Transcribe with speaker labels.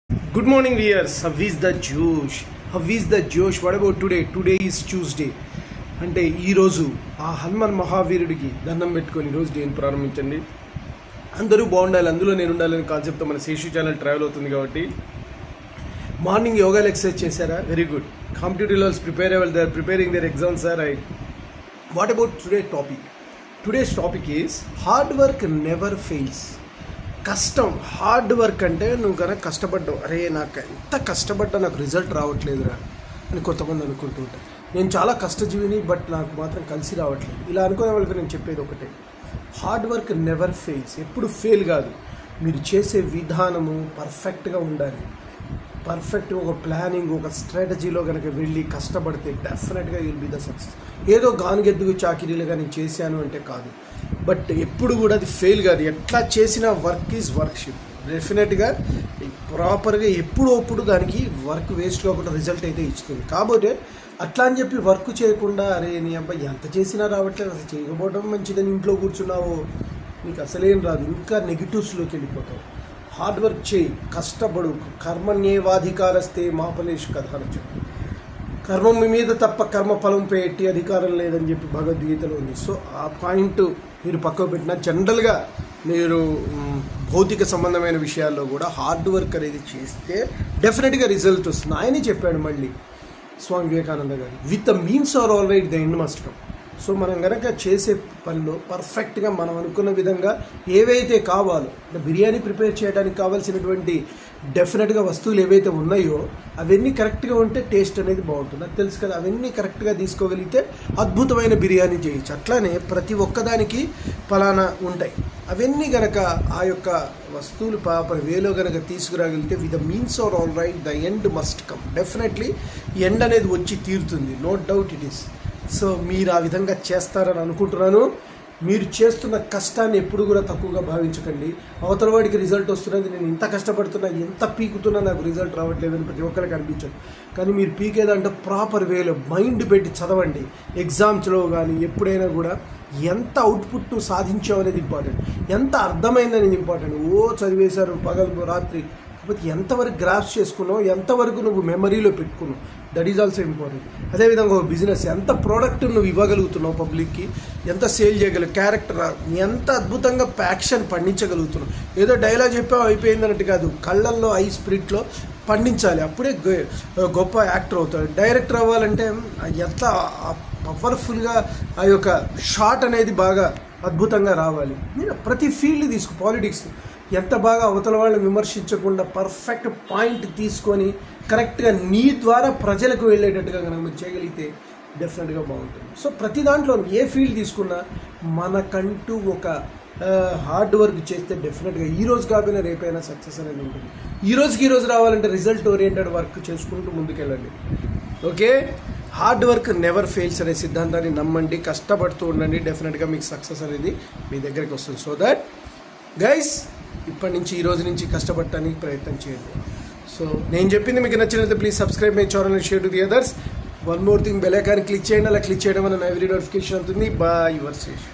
Speaker 1: Good morning, viewers. How is the Josh? How is the Josh? What about today? Today is Tuesday. అంటే ఈరోజు ఆ హనుమాన్ మహావీరుడికి దండం పెట్టుకొని ఈరోజు డేని ప్రారంభించండి. అందరూ బాగుండాలి, అందులో నేను ఉండాలని కాన్సెప్ట్తో మన శేషు ఛానల్ ట్రావెల్ అవుతుంది కాబట్టి మార్నింగ్ యోగాలు ఎక్సర్సైజ్ చేశారా? Very good. Competitive levels preparing their exams are right. What about today topic? Today's topic is hard work never fails. కష్టం, హార్డ్ వర్క్ అంటే నువ్వు కనుక కష్టపడ్డావు, అరే నాకు ఎంత కష్టపడ్డా నాకు రిజల్ట్ రావట్లేదురా అని కొంతమంది అనుకుంటూ ఉంటారు. నేను చాలా కష్టజీవిని, బట్ నాకు మాత్రం కలిసి రావట్లేదు. ఇలా అనుకునే వాళ్ళకి నేను చెప్పేది ఒకటే, హార్డ్ వర్క్ నెవర్ ఫెయిల్స్. ఎప్పుడు ఫెయిల్ కాదు. మీరు చేసే విధానము పర్ఫెక్ట్గా ఉండాలి. పర్ఫెక్ట్గా ఒక ప్లానింగ్, ఒక స్ట్రాటజీలో కనుక వెళ్ళి కష్టపడితే డెఫినెట్గా యుల్ బి ద సక్సెస్. ఏదో గానుగెద్దుకు చాకిరీలుగా నేను చేశాను అంటే కాదు, బట్ ఎప్పుడు కూడా అది ఫెయిల్ కాదు. ఎట్లా చేసిన వర్క్ ఈజ్ వర్క్షిప్. డెఫినెట్గా ప్రాపర్గా ఎప్పుడప్పుడు దానికి వర్క్ వేస్ట్ కాకుండా రిజల్ట్ అయితే ఇస్తుంది. కాకపోతే అట్లా అని చెప్పి వర్క్ చేయకుండా అరే నీ అబ్బాయి ఎంత చేసినా రావట్లేదు, అసలు చేయకపోవడం మంచిదని ఇంట్లో కూర్చున్నావో నీకు అసలేం రాదు, ఇంకా నెగిటివ్స్లోకి వెళ్ళిపోతావు. హార్డ్ వర్క్ చేయి, కష్టపడు. కర్మణ్యేవాధికారస్తే మా ఫలేషు కథ. కర్మం మీద తప్ప కర్మ ఫలంపై ఎట్టి అధికారం లేదని చెప్పి భగవద్గీతలో ఉంది. సో ఆ పాయింట్ మీరు పక్కకు పెట్టిన, జనరల్గా మీరు భౌతిక సంబంధమైన విషయాల్లో కూడా హార్డ్ వర్క్ అనేది చేస్తే డెఫినెట్గా రిజల్ట్ వస్తుంది. ఆయనే చెప్పాడు మళ్ళీ స్వామి వివేకానంద గారు, with the means are all right the end must come. So మనం కనుక చేసే పనిలో పర్ఫెక్ట్గా మనం అనుకున్న విధంగా ఏవైతే కావాలో, బిర్యానీ ప్రిపేర్ చేయడానికి కావాల్సినటువంటి డెఫినెట్గా వస్తువులు ఏవైతే ఉన్నాయో అవన్నీ కరెక్ట్గా ఉంటే టేస్ట్ అనేది బాగుంటుంది. నాకు తెలుసు కదా, అవన్నీ కరెక్ట్గా తీసుకోగలిగితే అద్భుతమైన బిర్యానీ చేయొచ్చు. అట్లానే ప్రతి ఒక్కదానికి ఫలానా ఉంటాయి. అవన్నీ కనుక ఆ యొక్క వస్తువులు ప్రాపర్ వేలో కనుక తీసుకురాగలిగితే with the means are all right the end must come. Definitely end అనేది వచ్చి తీరుతుంది, no doubt it is. So మీరు ఆ విధంగా చేస్తారని అనుకుంటున్నాను. మీరు చేస్తున్న కష్టాన్ని ఎప్పుడు కూడా తక్కువగా భావించకండి. అవతల వాడికి రిజల్ట్ వస్తున్నది, నేను ఇంత కష్టపడుతున్నా, ఎంత పీకుతున్నా నాకు రిజల్ట్ రావట్లేదని ప్రతి ఒక్కరికి అనిపించదు. కానీ మీరు పీకేదంటే ప్రాపర్ వేలో మైండ్ పెట్టి చదవండి. ఎగ్జామ్స్లో కానీ ఎప్పుడైనా కూడా ఎంత అవుట్పుట్ నువ్వు సాధించావు అనేది ఇంపార్టెంట్, ఎంత అర్థమైందనేది ఇంపార్టెంట్. చదివేశారు పగలు రాత్రి, కాకపోతే ఎంతవరకు గ్రాఫ్స్ చేసుకున్నావు, ఎంతవరకు నువ్వు మెమరీలో పెట్టుకున్నావు, దట్ ఈజ్ ఆల్సో ఇంపార్టెంట్. అదేవిధంగా ఒక బిజినెస్, ఎంత ప్రోడక్ట్ నువ్వు ఇవ్వగలుగుతున్నావు పబ్లిక్కి, ఎంత సేల్ చేయగలవు, క్యారెక్టర్ ఎంత అద్భుతంగా ప్యాక్షన్ పండించగలుగుతున్నావు. ఏదో డైలాగ్ చెప్పావు అయిపోయింది అన్నట్టు కాదు, కళ్ళల్లో ఐ స్పిరిట్లో పండించాలి. అప్పుడే గొప్ప యాక్టర్ అవుతాడు. డైరెక్టర్ అవ్వాలంటే ఎంత పవర్ఫుల్గా ఆ యొక్క షాట్ అనేది బాగా అద్భుతంగా రావాలి. ప్రతి ఫీల్డ్ తీసుకో, పాలిటిక్స్ ఎంత బాగా అవతల వాళ్ళని విమర్శించకుండా పర్ఫెక్ట్ పాయింట్ తీసుకొని కరెక్ట్గా నీ ద్వారా ప్రజలకు వెళ్ళేటట్టుగా కనుక మీరు చేయగలిగితే డెఫినెట్గా బాగుంటుంది. సో ప్రతి దాంట్లో ఏ ఫీల్డ్ తీసుకున్నా మనకంటూ ఒక హార్డ్ వర్క్ చేస్తే డెఫినెట్గా ఈ రోజు కాకపోయినా రేపైనా సక్సెస్ అనేది ఉంటుంది. ఈ రోజు రావాలంటే రిజల్ట్ ఓరియంటెడ్ వర్క్ చేసుకుంటూ ముందుకెళ్ళండి. Okay, hard work never fails అనే సిద్ధాంతాన్ని నమ్మండి, కష్టపడుతూ ఉండండి. డెఫినెట్గా మీకు సక్సెస్ అనేది మీ దగ్గరికి వస్తుంది. సో దట్ గైస్, ఇప్పటి నుంచి ఈ రోజు నుంచి కష్టపడటానికి ప్రయత్నం చేయండి. సో నేను చెప్పింది మీకు నచ్చినట్లయితే please subscribe my channel and share to the others. One more thing, bell icon click చేయండి. అలా క్లిక్ చేయడం వల్ల నా ఎవ్రీ నోటిఫికేషన్ అవుతుంది. Bye, your Sesh.